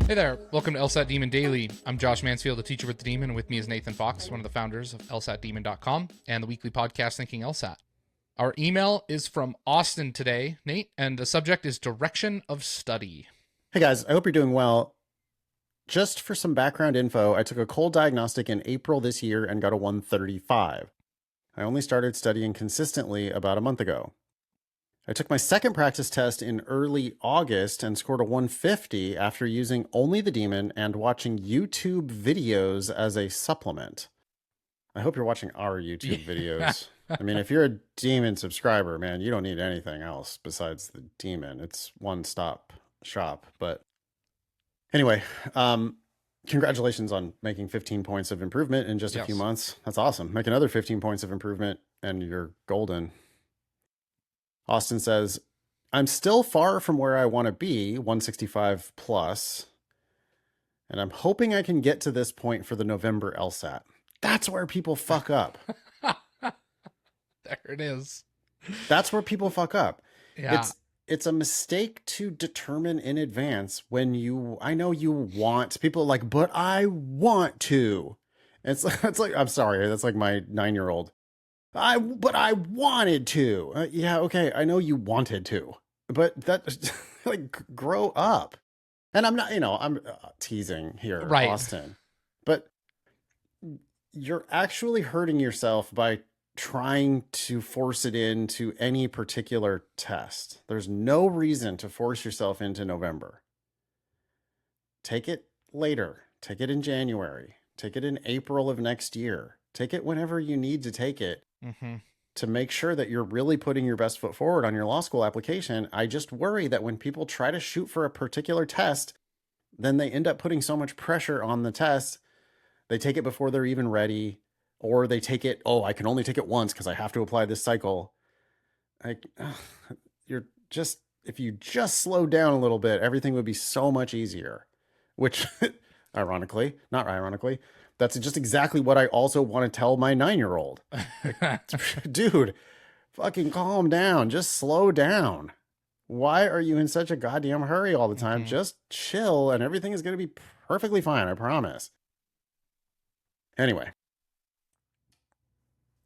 Hey there, welcome to LSAT Demon Daily. I'm Josh Mansfield, the teacher with the Demon, and with me is Nathan Fox, one of the founders of LSATDemon.com and the weekly podcast Thinking LSAT. Our email is from Austin today, Nate, and the subject is direction of study. Hey guys, I hope you're doing well. Just for some background info, I took a cold diagnostic in April this year and got a 135. I only started studying consistently about a month ago. I took my second practice test in early August and scored a 150 after using only the Demon and watching YouTube videos as a supplement. I hope you're watching our YouTube videos. I mean, if you're a Demon subscriber, man, you don't need anything else besides the Demon. It's one-stop shop. But anyway, congratulations on making 15 points of improvement in just a few months. That's awesome. Make another 15 points of improvement and you're golden. Austin says, I'm still far from where I want to be, 165 plus, and I'm hoping I can get to this point for the November LSAT. That's where people fuck up. There it is. That's where people fuck up. Yeah. It's a mistake to determine in advance when I know you want, people are like, but I want to. It's like, I'm sorry, that's like my 9-year-old. But I wanted to. Yeah, okay, I know you wanted to, but that, like, grow up. And I'm not, I'm teasing here, right, Austin, but you're actually hurting yourself by trying to force it into any particular test. There's no reason to force yourself into November. Take it later. Take it in January. Take it in April of next year. Take it whenever you need to take it. To make sure that you're really putting your best foot forward on your law school application. I just worry that when people try to shoot for a particular test, then they end up putting so much pressure on the test. They take it before they're even ready, or they take it, I can only take it once because I have to apply this cycle. If you just slow down a little bit, everything would be so much easier, which not ironically, that's just exactly what I also want to tell my 9-year-old. Like, dude, fucking calm down. Just slow down. Why are you in such a goddamn hurry all the time? Just chill and everything is going to be perfectly fine. I promise. Anyway,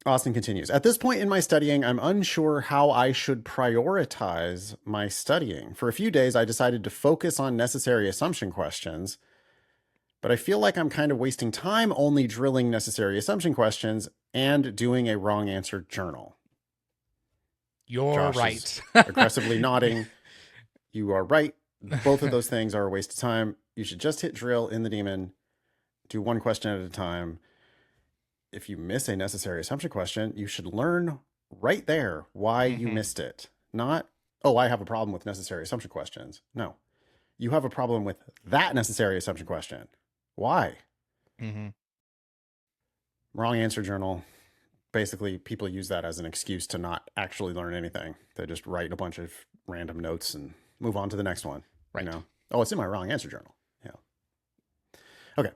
Austin continues. At this point in my studying, I'm unsure how I should prioritize my studying. For a few days, I decided to focus on necessary assumption questions, but I feel like I'm kind of wasting time only drilling necessary assumption questions and doing a wrong answer journal. You're Josh right. Aggressively nodding. You are right. Both of those things are a waste of time. You should just hit drill in the Demon. Do one question at a time. If you miss a necessary assumption question, you should learn right there why you missed it. Not, I have a problem with necessary assumption questions. No, you have a problem with that necessary assumption question. Why? Wrong answer journal. Basically, people use that as an excuse to not actually learn anything. They just write a bunch of random notes and move on to the next one. Right. It's in my wrong answer journal. Yeah. Okay.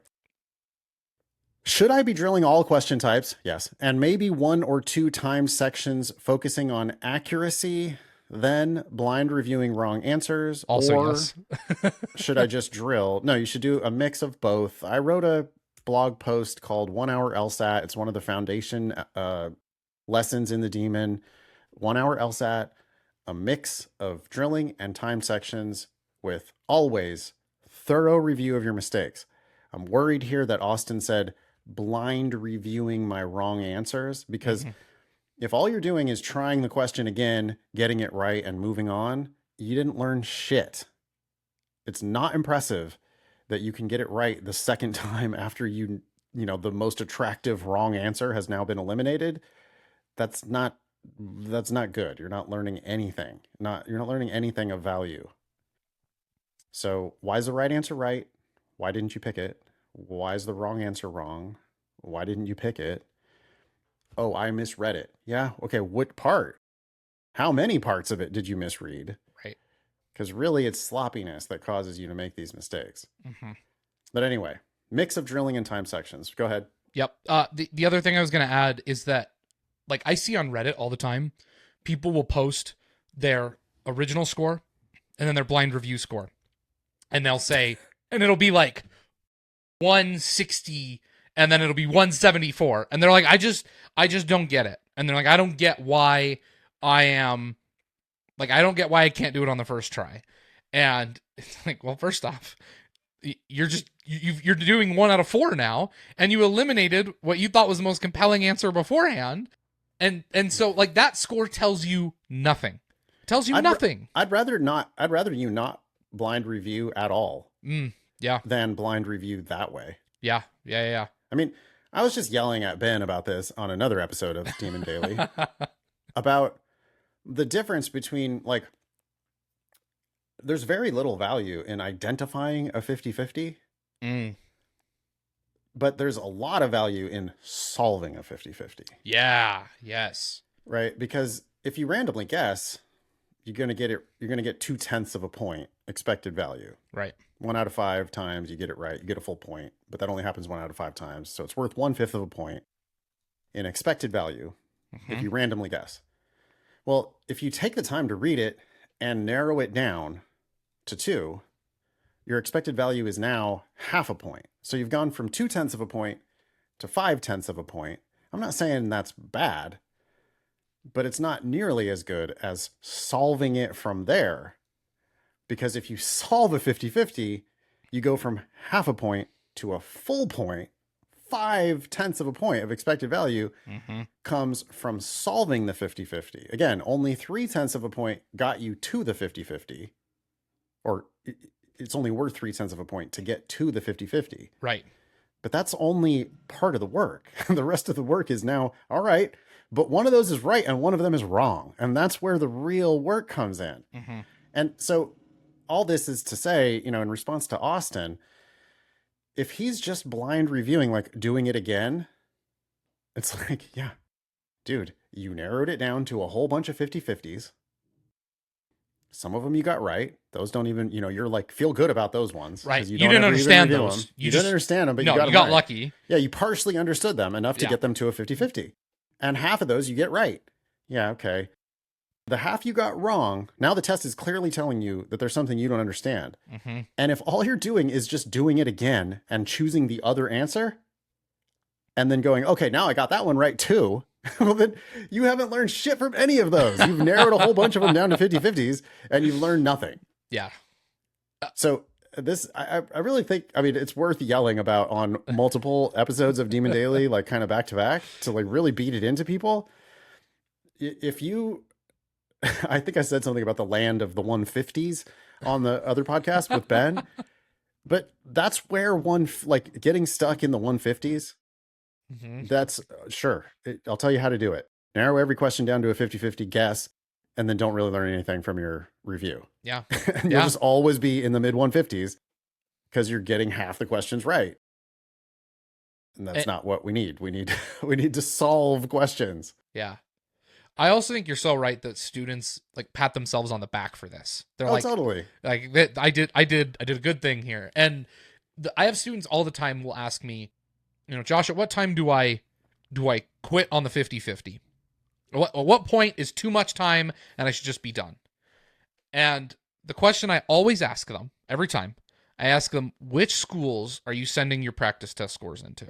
Should I be drilling all question types? Yes. And maybe 1 or 2 time sections focusing on accuracy, then blind reviewing wrong answers? Also, or yes. Should I just drill? No, you should do a mix of both. I wrote a blog post called 1 Hour LSAT. It's one of the foundation lessons in the Demon. 1 Hour LSAT, a mix of drilling and time sections with always thorough review of your mistakes. I'm worried here that Austin said blind reviewing my wrong answers, because if all you're doing is trying the question again, getting it right, and moving on, you didn't learn shit. It's not impressive that you can get it right the second time after the most attractive wrong answer has now been eliminated. That's not good. You're not learning anything. You're not learning anything of value. So why is the right answer right? Why didn't you pick it? Why is the wrong answer wrong? Why didn't you pick it? Oh, I misread it. Yeah. Okay. What part? How many parts of it did you misread? Right. Because really it's sloppiness that causes you to make these mistakes. But anyway, mix of drilling and time sections. Go ahead. Yep. The other thing I was going to add is that, like, I see on Reddit all the time, people will post their original score and then their blind review score. And they'll say, and it'll be like 160 and then it'll be 174. And they're like, I just don't get it. And they're like, I don't get why I am like, I don't get why I can't do it on the first try. And it's like, well, first off, you're doing 1 out of 4 now, and you eliminated what you thought was the most compelling answer beforehand. And so like that score tells you nothing. It tells you nothing. I'd rather you not blind review at all. Yeah. Than blind review that way. Yeah. I mean, I was just yelling at Ben about this on another episode of Demon Daily about the difference between, like, there's very little value in identifying a 50-50, but there's a lot of value in solving a 50-50. Yeah. Yes. Right? Because if you randomly guess, you're going to get 0.2 of a point expected value. Right. 1 out of 5 times you get it right, you get a full point, but that only happens 1 out of 5 times. So it's worth 1/5 of a point in expected value if you randomly guess. Well, if you take the time to read it and narrow it down to 2, your expected value is now 0.5 a point. So you've gone from 0.2 of a point to 0.5 of a point. I'm not saying that's bad, but it's not nearly as good as solving it from there. Because if you solve a 50-50, you go from 0.5 a point to a full point. 0.5 of a point of expected value comes from solving the 50-50. Again, only 0.3 of a point got you to the 50-50. Or it's only worth 0.3 of a point to get to the 50-50. Right. But that's only part of the work. The rest of the work is now, all right, but one of those is right and one of them is wrong. And that's where the real work comes in. And so all this is to say, in response to Austin, if he's just blind reviewing, like doing it again, it's like, yeah, dude, you narrowed it down to a whole bunch of 50-50s. Some of them you got right. Those don't even, you're like, feel good about those ones. Right. You didn't understand those. You didn't understand them, but no, you got them right. Lucky. Yeah, you partially understood them enough to get them to a 50-50. And half of those you get right. Yeah, okay. The half you got wrong, now the test is clearly telling you that there's something you don't understand. And if all you're doing is just doing it again and choosing the other answer, and then going, okay, now I got that one right too, well, then you haven't learned shit from any of those. You've narrowed a whole bunch of them down to 50-50s, and you've learned nothing. Yeah. So this, I really think, it's worth yelling about on multiple episodes of Demon Daily, like kind of back to back, to like really beat it into people. If you... I think I said something about the land of the 150s on the other podcast with Ben, but that's where getting stuck in the 150s. That's sure. I'll tell you how to do it. Narrow every question down to a 50-50 guess, and then don't really learn anything from your review. Yeah. And you'll just always be in the mid 150s because you're getting half the questions right. And that's not what we need. We need to solve questions. Yeah. I also think you're so right that students like pat themselves on the back for this. They're like, totally. Like I did a good thing here. And I have students all the time will ask me, Josh, at what time do I quit on the 50-50? At what point is too much time and I should just be done? And the question I always ask them every time, I ask them, which schools are you sending your practice test scores into?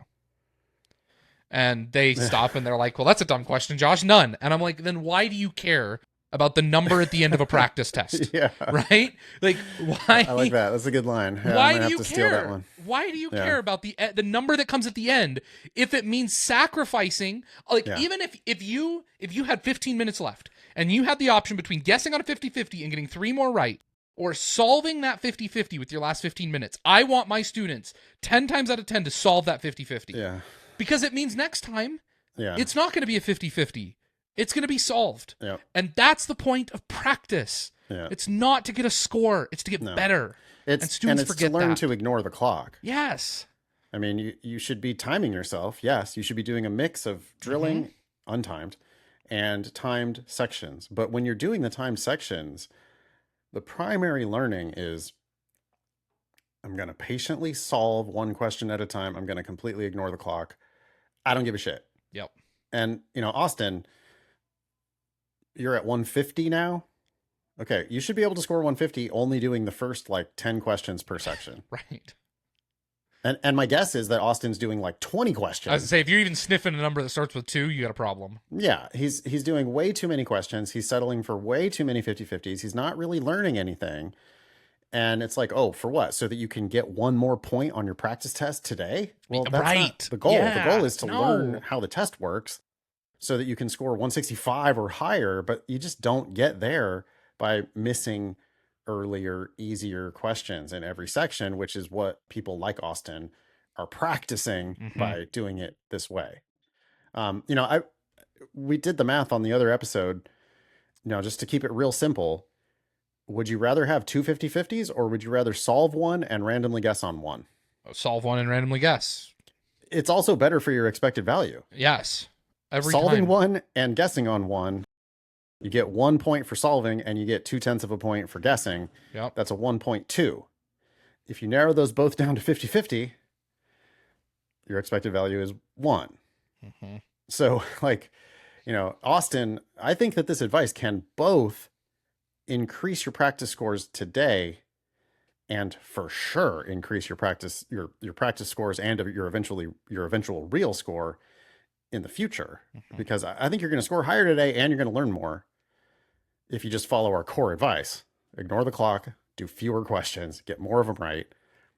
And they stop and they're like, well, that's a dumb question, Josh. None. And I'm like, then why do you care about the number at the end of a practice test? Yeah. Right? Like, why? I like that. That's a good line. Yeah, why I'm do you have to steal that care? one. Why do you care about the number that comes at the end if it means sacrificing? Like, even if you had 15 minutes left and you had the option between guessing on a 50-50 and getting 3 more right, or solving that 50-50 with your last 15 minutes, I want my students 10 times out of 10 to solve that 50-50. Yeah. Because it means next time, it's not going to be a 50-50. It's going to be solved. Yeah. And that's the point of practice. Yeah. It's not to get a score. It's to get better. And students forget to learn that. to ignore the clock. Yes. I mean, you should be timing yourself. Yes, you should be doing a mix of drilling, untimed, and timed sections. But when you're doing the timed sections, the primary learning is I'm going to patiently solve one question at a time. I'm going to completely ignore the clock. I don't give a shit. Yep. And, Austin, you're at 150 now. Okay, you should be able to score 150 only doing the first like 10 questions per section. Right. And my guess is that Austin's doing like 20 I was questions. gonna say, if you're even sniffing a number that starts with 2, you got a problem. Yeah, he's doing way too many questions. He's settling for way too many 50-50s. He's not really learning anything. And it's like, oh, for what? So that you can get one more point on your practice test today? Well, that's Right. not the goal. Yeah. The goal is to No. learn how the test works so that you can score 165 or higher, but you just don't get there by missing earlier, easier questions in every section, which is what people like Austin are practicing Mhm. by doing it this way. We did the math on the other episode, just to keep it real simple. Would you rather have two 50-50s or would you rather solve one and randomly guess on one? Solve one and randomly guess. It's also better for your expected value. Yes. Every Solving time. one and guessing on one, you get 1 point for solving and you get 0.2 of a point for guessing. Yep. That's a 1.2. If you narrow those both down to 50-50, your expected value is 1. Mm-hmm. So Austin, I think that this advice can both increase your practice scores today and for sure increase your practice scores and your eventual real score in the future. Mm-hmm. Because I think you're going to score higher today and you're going to learn more if you just follow our core advice. Ignore the clock, do fewer questions, get more of them right,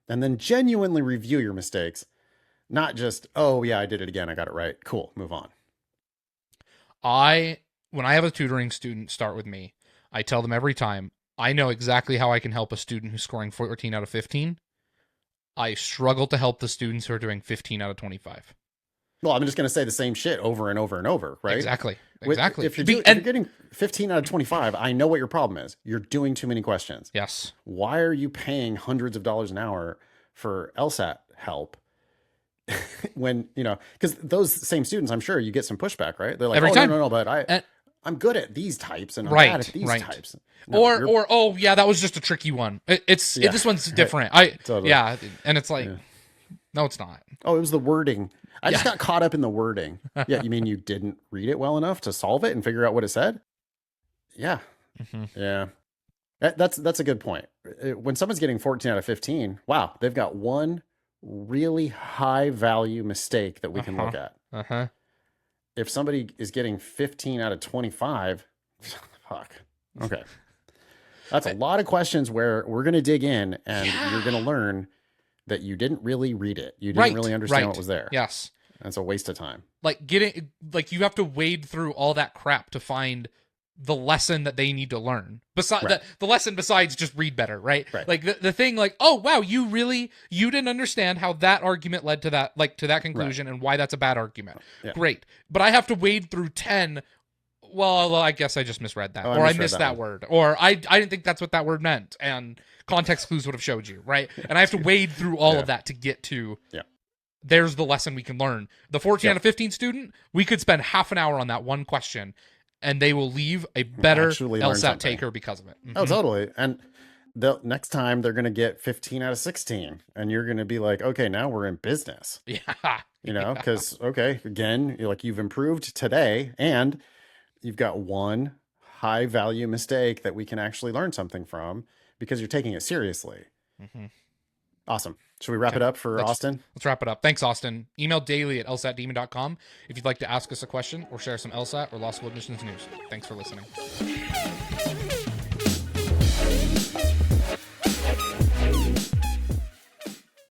and then genuinely review your mistakes. Not just, oh yeah, I did it again, I got it right. Cool, move on. When I have a tutoring student start with me, I tell them every time, I know exactly how I can help a student who's scoring 14 out of 15. I struggle to help the students who are doing 15 out of 25. Well, I'm just going to say the same shit over and over and over, right? Exactly. If you're getting 15 out of 25, I know what your problem is. You're doing too many questions. Yes. Why are you paying hundreds of dollars an hour for LSAT help? When, because those same students, I'm sure you get some pushback, right? They're like, Every time. No, but I'm good at these types and I'm Right, bad at these right. types. No, or oh yeah, that was just a tricky one. This one's different. Totally. Yeah, and it's like, no, it's not. Oh, it was the wording. I just got caught up in the wording. Yeah, you mean you didn't read it well enough to solve it and figure out what it said? Yeah. Mm-hmm. Yeah. That's a good point. When someone's getting 14 out of 15, wow, they've got one really high value mistake that we can look at. Uh-huh. If somebody is getting 15 out of 25, fuck. Okay. That's a lot of questions where we're going to dig in and you're going to learn that you didn't really read it. You didn't really understand what was there. Yes. That's a waste of time. You have to wade through all that crap to find the lesson that they need to learn. Besides the lesson besides just read better, right? Like the thing oh wow, you didn't understand how that argument led to that conclusion and why that's a bad argument. Yeah. Great. But I have to wade through 10. Well, I guess I just misread that. Or I missed that word. Or I didn't think that's what that word meant. And context clues would have showed you, right? And I have to wade through all of that to get to there's the lesson we can learn. The 14 out of 15 student, we could spend half an hour on that one question and they will leave a better LSAT taker because of it. Mm-hmm. Oh, totally. And the next time they're going to get 15 out of 16 and you're going to be like, okay, now we're in business. Yeah. Because, okay, again, you've improved today and you've got one high value mistake that we can actually learn something from because you're taking it seriously. Mm-hmm. Awesome. Should we wrap it up for Austin? Let's wrap it up. Thanks, Austin. Email daily@lsatdemon.com if you'd like to ask us a question or share some LSAT or Law School admissions news. Thanks for listening.